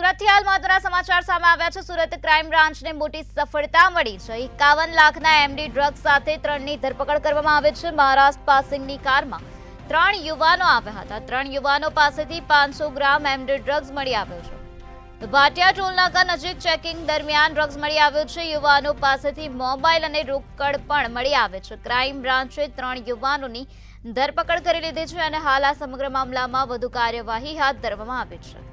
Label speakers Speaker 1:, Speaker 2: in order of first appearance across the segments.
Speaker 1: સુરતથી હાલ મહત્વના સમાચાર સામે આવ્યા છે। સુરત ક્રાઇમ બ્રાન્ચને મોટી સફળતા મળી છે। 51 લાખના એમડી ડ્રગ્સ સાથે 3ની ધરપકડ કરવામાં આવી છે। મહારાષ્ટ્ર પાસિંગની કારમાં 3 યુવાનો આવ્યા હતા। 3 યુવાનો પાસેથી 500 ગ્રામ એમડી ડ્રગ્સ મળી આવ્યો છે। તો ભાટિયા ટોલનાકા નજીક ચેકિંગ દરમિયાન ડ્રગ્સ મળી આવ્યો છે। યુવાનો પાસેથી મોબાઈલ અને રોકડ પણ મળી આવે છે। ક્રાઇમ બ્રાન્ચે 3 યુવાનોની ધરપકડ કરી લીધી છે અને હાલ આ સમગ્ર મામલામાં વધુ કાર્યવાહી હાથ ધરવામાં આવી છે।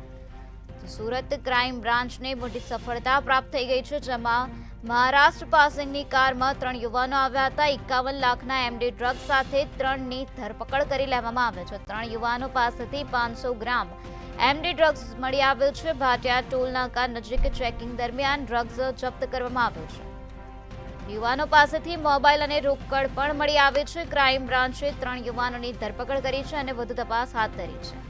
Speaker 1: સુરત ક્રાઇમ બ્રાન્ચને મોટી સફળતા પ્રાપ્ત થઈ ગઈ છે, જેમાં મહારાષ્ટ્ર પાસિંગની કારમાં 3 યુવાનો આવ્યા હતા। 51 લાખના એમડી ડ્રગ્સ સાથે 3ની ધરપકડ કરી લેવામાં આવે છે। 3 યુવાનો પાસેથી 500 ગ્રામ એમડી ડ્રગ્સ મળી આવ્યો છે। ભાટિયા ટોલનાકા નજીક ચેકિંગ દરમિયાન ડ્રગ્સ જપ્ત કરવામાં આવ્યો છે। યુવાનો પાસેથી મોબાઈલ અને રોકડ પણ મળી આવે છે। ક્રાઇમ બ્રાન્ચે 3 યુવાનોની ધરપકડ કરી છે અને વધુ તપાસ હાથ ધરી છે।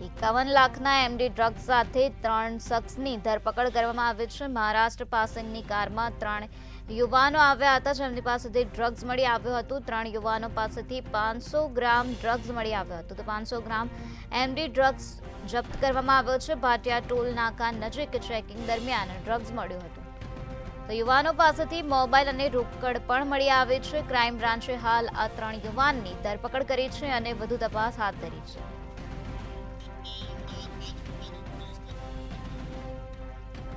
Speaker 1: 51 લાખના એમડી ડ્રગ્સ સાથે 3 શખ્સની ધરપકડ કરવામાં આવી છે। મહારાષ્ટ્ર પાસિંગની કારમાં 3 યુવાનો આવ્યા હતા, જેમની પાસેથી ડ્રગ્સ મળી આવ્યું હતું। 3 યુવાનો પાસેથી 500 ગ્રામ ડ્રગ્સ મળી આવ્યો હતો, તો 500 ગ્રામ એમડી ડ્રગ્સ જપ્ત કરવામાં આવ્યો છે। ભાટિયા ટોલ નાકા નજીક ચેકિંગ દરમિયાન ડ્રગ્સ મળ્યું હતું, તો યુવાનો પાસેથી મોબાઈલ અને રોકડ પણ મળી આવે છે। ક્રાઇમ બ્રાન્ચે હાલ આ 3 યુવાનની ધરપકડ કરી છે અને વધુ તપાસ હાથ ધરી છે।